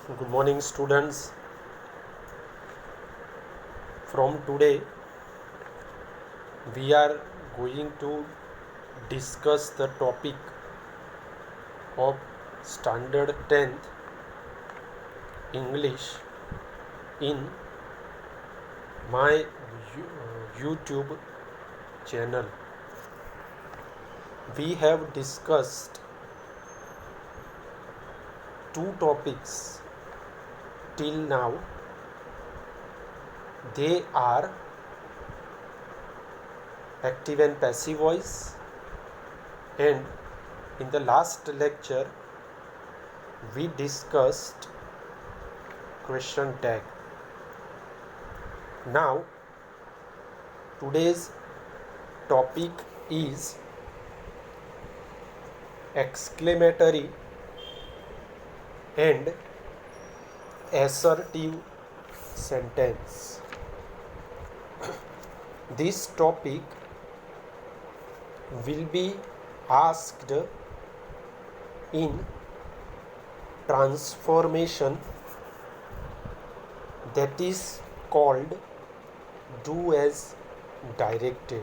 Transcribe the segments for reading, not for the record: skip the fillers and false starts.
Good morning, students. From today, we are going to discuss the topic of Standard 10th English in my YouTube channel. We have discussed two topics till now. They are active and passive voice, and in the last lecture we discussed question tag. Now today's topic is exclamatory and assertive sentence. This topic will be asked in transformation that is called do as directed.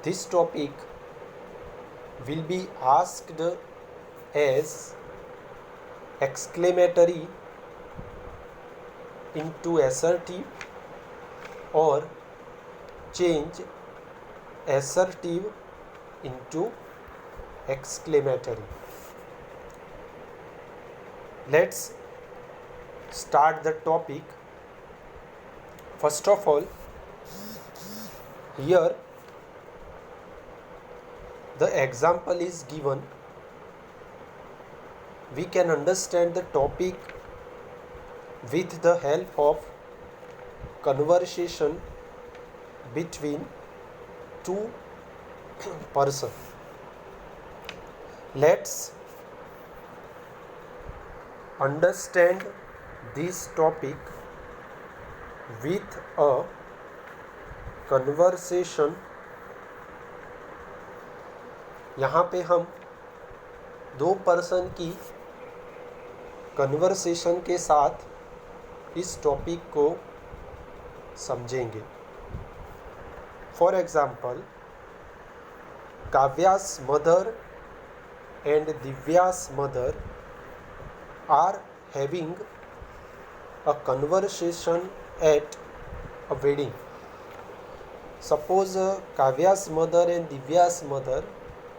This topic will be asked as exclamatory into assertive or change assertive into exclamatory. Let's start the topic. First of all, here the example is given. We can understand the topic with the help of conversation between two persons. Let's understand this topic with a conversation. यहाँ पे हम दो person की conversation के साथ इस topic को समझेंगे. For example, Kavya's mother and Divya's mother are having a conversation at a wedding. Suppose काव्या's mother and Divya's mother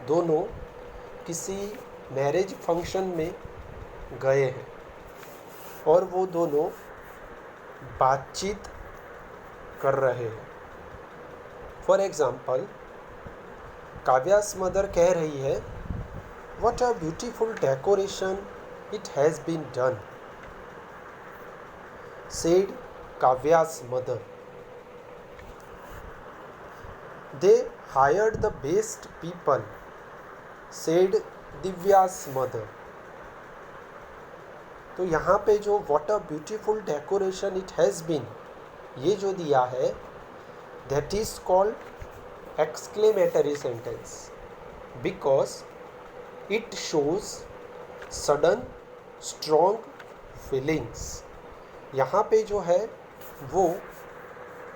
दोनों किसी मैरिज फंक्शन में गए हैं और वो दोनों बातचीत कर रहे हैं. फॉर एग्जाम्पल, काव्या's मदर कह रही है, What a beautiful decoration it has been done, said Kavya's mother. They hired the best people, said Divya's mother. तो यहाँ पे जो what a beautiful decoration it has been, ये जो दिया है, that is called exclamatory sentence because it shows sudden strong feelings. यहाँ पे जो है वो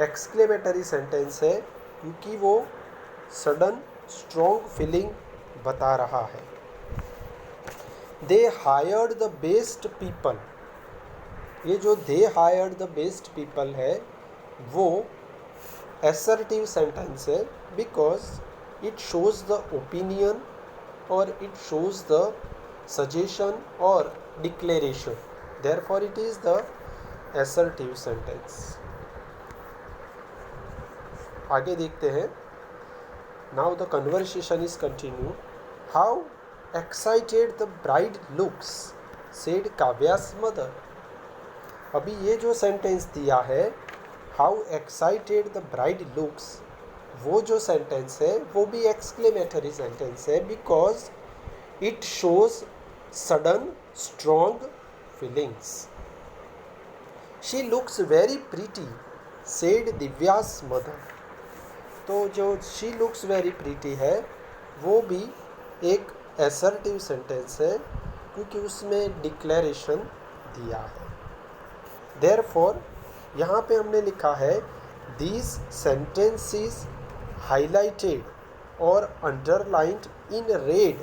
exclamatory sentence है क्योंकि वो sudden strong feeling बता रहा है. They hired the best people. ये जो they hired the best people है वो assertive sentence है because it shows the opinion or it shows the suggestion or declaration. Therefore, it is the assertive sentence. आगे देखते हैं. Now the conversation is continued. How excited the bride looks, said Kavya's mother. अभी ये जो sentence दिया है, how excited the bride looks, वो जो सेंटेंस है वो भी एक्सक्लेमेटरी सेंटेंस है because it shows sudden strong feelings. She looks very pretty, said Divya's mother. तो जो शी लुक्स वेरी प्रीटी है वो भी एक असर्टिव सेंटेंस है क्योंकि उसमें डिक्लेरेशन दिया है। देयरफॉर यहाँ पे हमने लिखा है दीज सेंटेंसेस हाईलाइटेड और अंडरलाइंड इन रेड।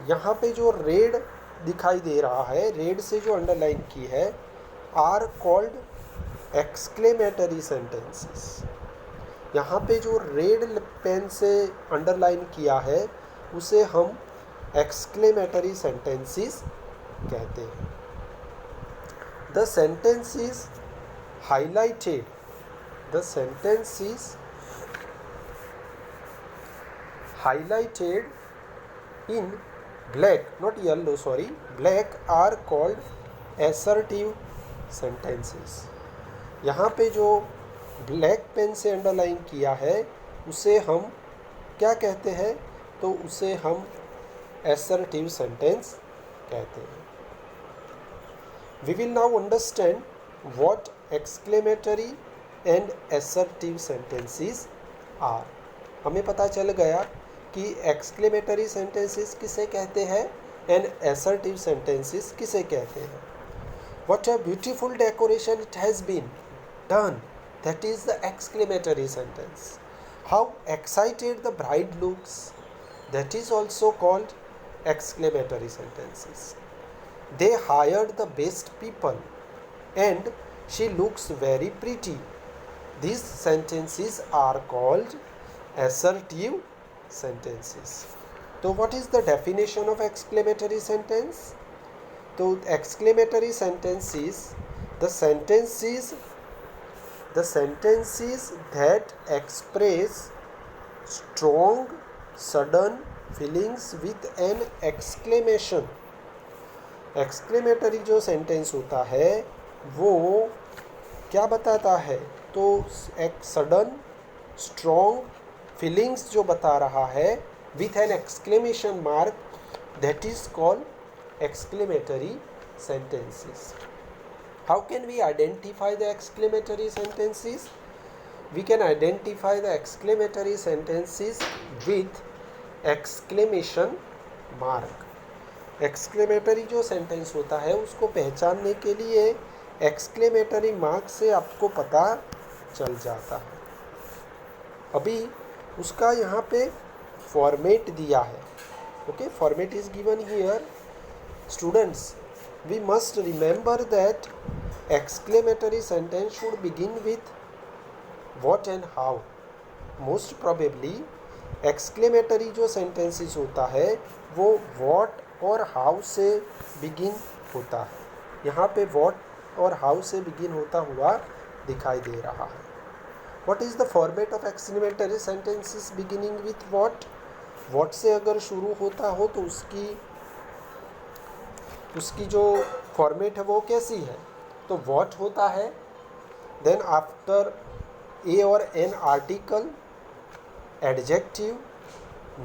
यहाँ पे जो रेड दिखाई दे रहा है, रेड से जो अंडरलाइन की है, आर कॉल्ड एक्सक्लेमेटरी सेंटेंसेस। यहाँ पे जो रेड पेन से अंडरलाइन किया है उसे हम एक्सक्लेमेटरी सेंटेंसेस कहते हैं। The sentences highlighted, the sentences highlighted in black, not yellow, sorry, black are called assertive sentences। यहाँ पे जो ब्लैक पेन से अंडरलाइन किया है उसे हम क्या कहते हैं? तो उसे हम assertive sentence कहते हैं। We will now understand what exclamatory and assertive sentences are। हमें पता चल गया कि एक्सक्लेमेटरी सेंटेंसेस किसे कहते हैं एंड असर्टिव सेंटेंसेस किसे कहते हैं। What a beautiful decoration it has been done, that is the exclamatory sentence. How excited the bride looks, that is also called exclamatory sentences. They hired the best people and she looks very pretty, these sentences are called assertive sentences। तो what is the definition of exclamatory sentence? तो exclamatory sentences the sentences that express strong sudden feelings with an exclamation। exclamatory जो sentence होता है वो क्या बताता है? तो एक सडन स्ट्रॉन्ग फीलिंग्स जो बता रहा है with an exclamation mark, that is called exclamatory sentences. How can we identify the exclamatory sentences? We can identify the exclamatory sentences with exclamation mark. Exclamatory जो सेंटेंस होता है उसको पहचानने के लिए एक्सक्लेमेटरी मार्क से आपको पता चल जाता है। अभी उसका यहाँ पे फॉर्मेट दिया है। Okay, format is given here. Students, we must remember that exclamatory sentence should begin with what and how. Most probably exclamatory जो सेंटेंसेस होता है वो व्हाट और हाउ से बिगिन होता है। यहाँ पे व्हाट और हाउ से बिगिन होता हुआ दिखाई दे रहा है। What is the format of exclamatory sentences beginning with what? What से अगर शुरू होता हो तो उसकी जो फॉर्मेट है वो कैसी है? तो what होता है, देन आफ्टर ए और an article, adjective,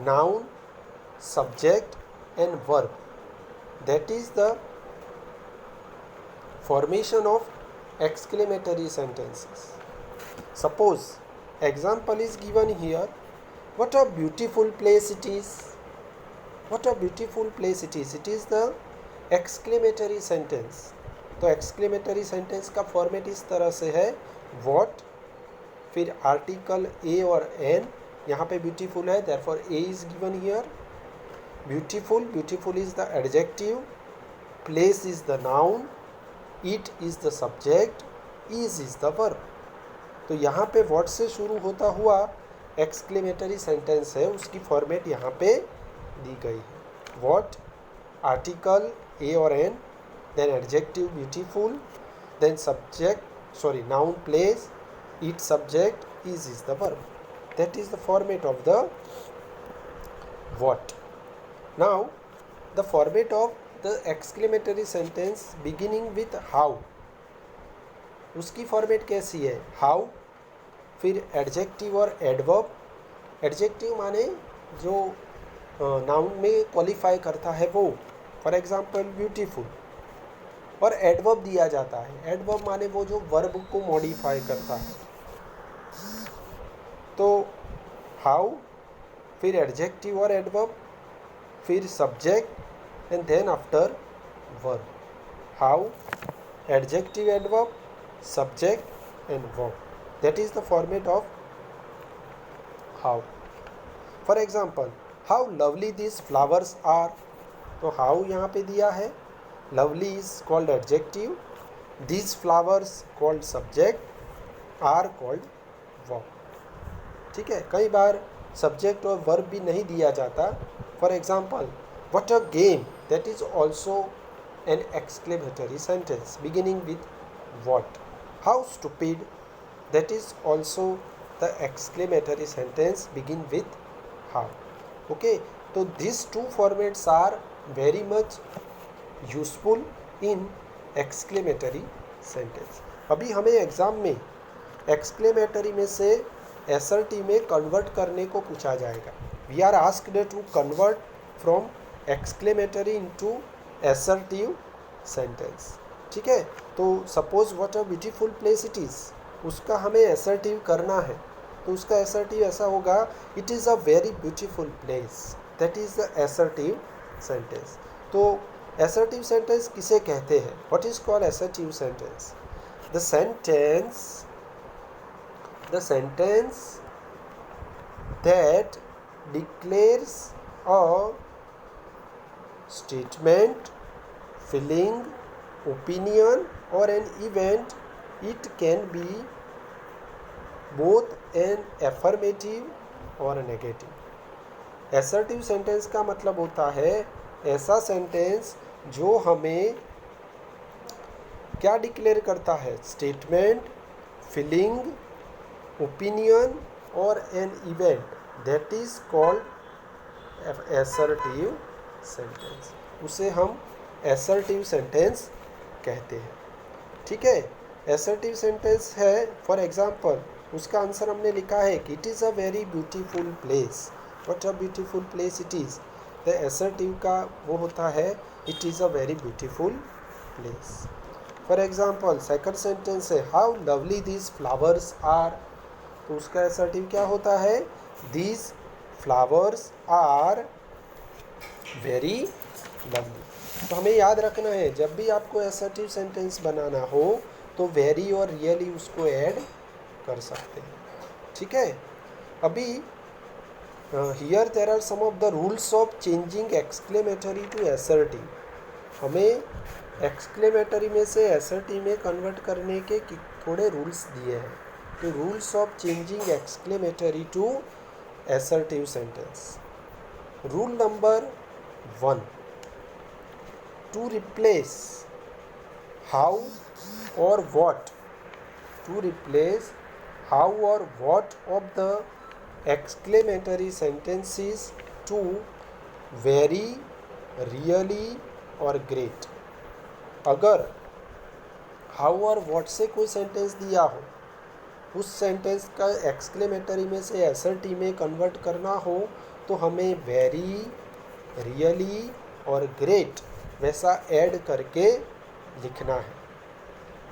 noun, subject and verb. That is the formation of exclamatory sentences। Suppose example is given here, what a beautiful place it is, what a beautiful place it is the exclamatory sentence। तो exclamatory sentence का format इस तरह से है, what, फिर article A और N, यहाँ पे beautiful है therefore a is given here, beautiful is the adjective, place is the noun, it is the subject, is the verb। तो यहाँ पे व्हाट से शुरू होता हुआ एक्सक्लेमेटरी सेंटेंस है, उसकी फॉर्मेट यहाँ पे दी गई है। व्हाट, आर्टिकल ए और an, then adjective beautiful, then subject noun place, it subject, is the verb. That is the format of the what. Now the format of the exclamatory sentence beginning with how, उसकी format कैसी है? How, फिर adjective और adverb. Adjective माने जो noun में qualify करता है वो, फॉर एग्जांपल ब्यूटीफुल, और एडवर्ब दिया जाता है। एडवर्ब माने वो जो वर्ब को मॉडिफाई करता है। तो हाउ, फिर एडजेक्टिव और एडवर्ब, फिर subject, and then after verb. How? Adjective, adverb, subject and verb. That is the format of how. For example, how lovely these flowers are. तो how यहाँ पे दिया है. Lovely is called adjective, these flowers called subject, are called verb. ठीक है, कई बार subject और verb भी नहीं दिया जाता. For example, what a game, that is also an exclamatory sentence beginning with what. How stupid, that is also the exclamatory sentence begin with how. Okay, तो this two formats are very much useful in exclamatory sentence. अभी हमें exam में exclamatory में से assertive में convert करने को पूछा जाएगा. We are asked to convert from exclamatory into assertive sentence. ठीक है, तो suppose what a beautiful place it is, उसका हमें एसर्टिव करना है. तो उसका एसर्टिव ऐसा होगा, it is a very beautiful place. That is the assertive sentence. तो एसर्टिव सेंटेंस किसे कहते हैं? What is called assertive sentence? The sentence that declares a statement, feeling, opinion or an event. It can be both an affirmative or a negative. assertive sentence का मतलब होता है ऐसा sentence जो हमें क्या डिक्लेयर करता है? स्टेटमेंट, फीलिंग, ओपिनियन और an event. That is called assertive sentence. उसे हम एसर्टिव सेंटेंस कहते हैं. ठीक है, एसर्टिव सेंटेंस है. फॉर एग्जांपल, उसका आंसर हमने लिखा है कि it is a very beautiful place. What a beautiful place it is. The assertive का वो होता है, it is a very beautiful place. For example, second sentence है how lovely these flowers are. तो उसका एसर्टिव क्या होता है? These flowers are very lovely. तो हमें याद रखना है, जब भी आपको एसर्टिव सेंटेंस बनाना हो तो वेरी और रियली उसको ऐड कर सकते हैं. ठीक है, अभी here there are some of the rules of changing exclamatory to assertive. हमें एक्सक्लेमेटरी में से एसर्टिव में कन्वर्ट करने के थोड़े रूल्स दिए हैं. तो rules of changing exclamatory to assertive sentence. Rule number 1, to replace how और व्हाट. टू रिप्लेस हाउ और what of the exclamatory sentences to very, really और great. अगर how और what से कोई सेंटेंस दिया हो, उस सेंटेंस का एक्सक्लेमेटरी में से एसर्टिव में कन्वर्ट करना हो तो हमें वेरी, रियली और ग्रेट वैसा ऐड करके लिखना है.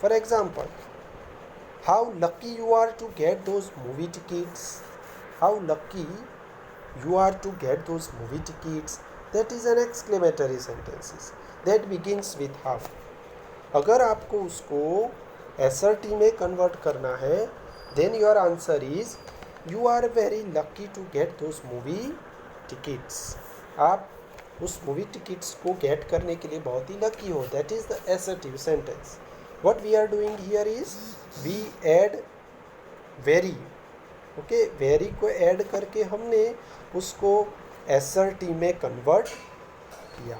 For example, how lucky you are to get those movie tickets. How lucky you are to get those movie tickets. That is an exclamatory sentences that begins with how. अगर आपको उसको assertive में convert करना है, then your answer is you are very lucky to get those movie tickets. आप उस movie tickets को gate करने के लिए बहुत ही लकी हो. That is the assertive sentence. What we are doing here is we add very. Okay, very को add करके हमने उसको एसर्टिव में कन्वर्ट किया.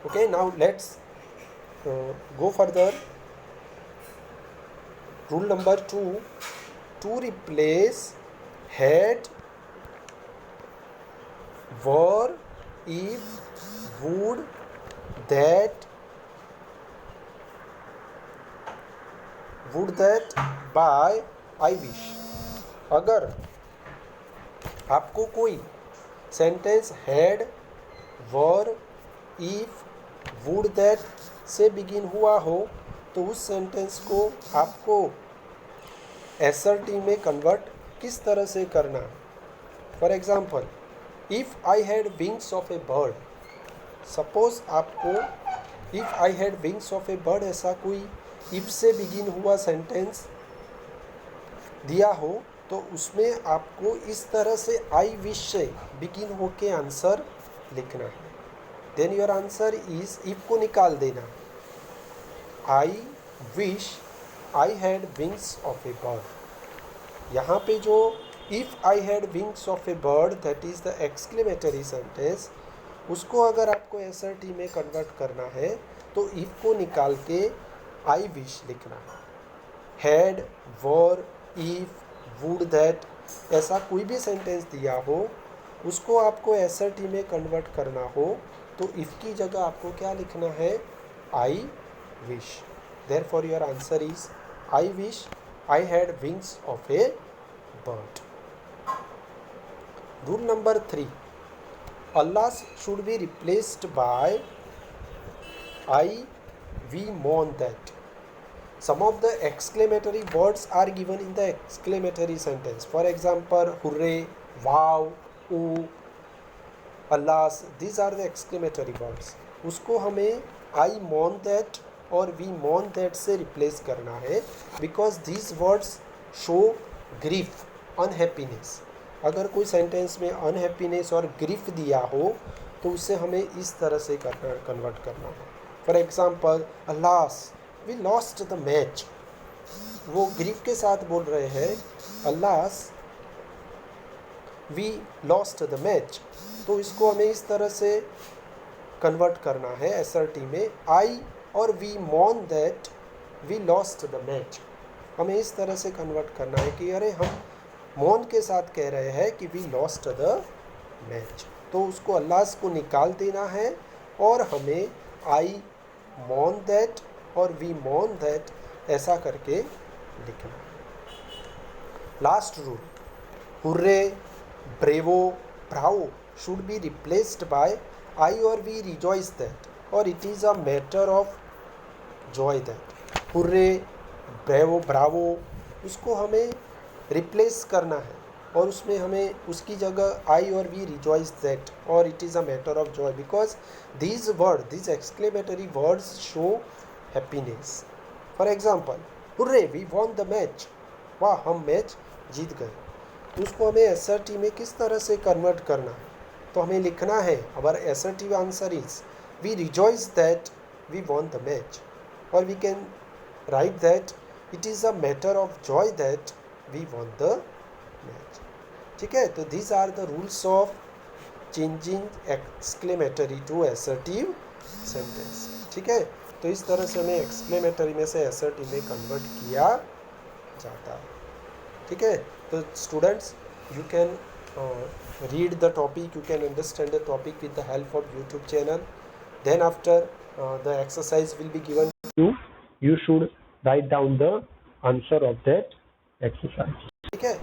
Okay, now let's go further. Rule number 2, to replace had, were, if, would, that, by, I wish. अगर आपको कोई sentence had, were, if, would, that से बिगिन हुआ हो तो उस सेंटेंस को आपको एसर्टिव में कन्वर्ट किस तरह से करना. For example, if I had wings of a bird. Suppose आपको if I had wings of a bird ऐसा कोई इफ से बिगिन हुआ सेंटेंस दिया हो तो उसमें आपको इस तरह से आई विश से बिगिन होके आंसर लिखना है. Then your answer is if को निकाल देना. I wish I had wings of a bird. यहाँ पे जो if I had wings of a bird that is the exclamatory sentence, उसको अगर आपको एसआरटी में कन्वर्ट करना है तो इफ को निकाल के आई विश लिखना है. Had, were, if, would, that ऐसा कोई भी सेंटेंस दिया हो उसको आपको एसआरटी में कन्वर्ट करना हो तो इफ की जगह आपको क्या लिखना है? I wish. Therefore your answer is I wish I had wings of a bird. Rule number 3, Allah should be replaced by I, we mourn that. Some of the exclamatory words are given in the exclamatory sentence. For example, hooray, wow, ooh, alas, these are the exclamatory words. उसको हमें I mourn that और we mourn that से replace करना है because these words show grief, unhappiness. अगर कोई sentence में unhappiness और ग्रीफ दिया हो तो उसे हमें इस तरह से कन्वर्ट करना है. For example, alas we lost the match. वो ग्रीफ के साथ बोल रहे हैं alas we lost the match, तो इसको हमें इस तरह से कन्वर्ट करना है एसआरटी में. आई और we mourn that we lost the match. हमें इस तरह से कन्वर्ट करना है कि अरे हम मौन के साथ कह रहे हैं कि वी लॉस्ट द मैच, तो उसको अल्लाह को निकाल देना है और हमें आई मॉर्न दैट और वी मॉर्न दैट ऐसा करके लिखना है. Last rule, hurray, bravo, bravo should be replaced by I और वी रिजॉइस दैट और it is a matter of joy that. Hurray, bravo, bravo उसको हमें रिप्लेस करना है और उसमें हमें उसकी जगह आई और वी रिजॉइस दैट और it is a matter of joy because these word these exclamatory words show happiness. For example, hurray we won the match, वाह हम मैच जीत गए. तो उसको हमें एसआरटी में किस तरह से कन्वर्ट करना है तो हमें लिखना है our SRT answer is we rejoice that we won the match और we can write that it is a matter of joy that we won the match. ठीक है, तो these are the rules of changing exclamatory to assertive sentence. ठीक है, तो इस तरह से हमें exclamatory में से assertive में convert किया जाता है. ठीक है, तो students you can read the topic, you can understand the topic with the help of YouTube channel. Then after the exercise will be given to you, you should write down the answer of that exercise. ठीक है.